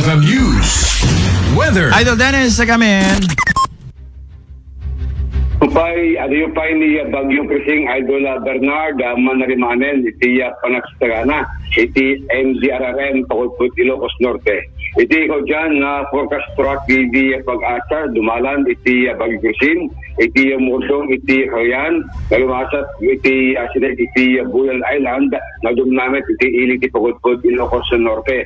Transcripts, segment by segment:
FM News. Weather. Idol Dennis, sagamin. Yung pay ni Bagyong Krising Idol Bernard manarimanen iti panagsagana iti MDRRM Pagulput Ilocos Norte. Iti ikaw dyan na forecast track di pag-asa dumalan iti Bagyong Krising iti Murdong iti Kayan nalumasat iti asinag iti Bulan Island na dumnamit iti ili iti Pagulput Ilocos Norte.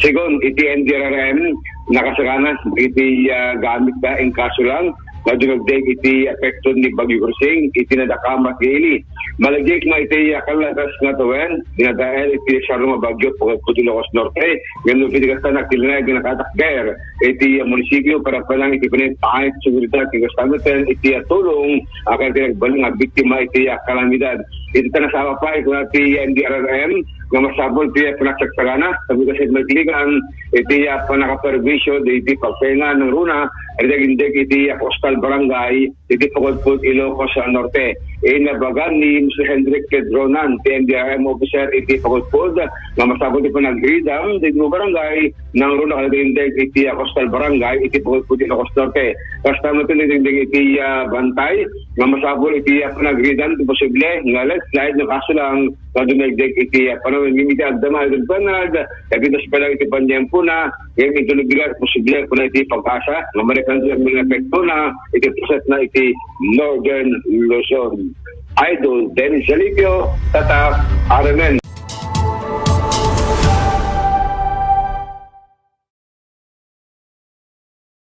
Sigon iti MDRRM nakasaganas iti gamit na in kaso lang nadunagdeg iti epekto ni Bagyong Krising iti nadakamat ili. Malagik na iti kalatas nga tuwen dinadael iti sarong bagyo Pagulput Ilocos Norte. Ganun pitigasta na kilinay ginakatakder iti munisipyo para palang iti pinitahit seguridad iti kastamatan iti tulong akan tinagbaling nga biktima iti kalamidad. Iti tanasama pa ito iti NDRRM nga masabol iti panagsagsalana sabi kasi magkiligan iti panakapervisyo iti pagpenga ng runa rinagindeg iti coastal barangay iti Pagulput Ilocos Norte. Inabagan ni Mr. Hendrik Kedronan, NDRRM officer iti Pagulput nga masabol iti panagridam iti barangay ng runa rinagindeg iti coastal barangay iti Pagulput Ilocos Norte. Kastama ito rinagindeg iti bantay nga masabol iti panagridam iti posible nga landslide na kaso lang nadunagdeg iti panawin mimiti agdama iti banag kapitas pa lang iti panyempo na yung itulubigan posible po na iti pag-asa nga marikan siya mga epekto na iti proset na iti Northern Luzon. Idol Dennis Salipio, Tatak, RMN.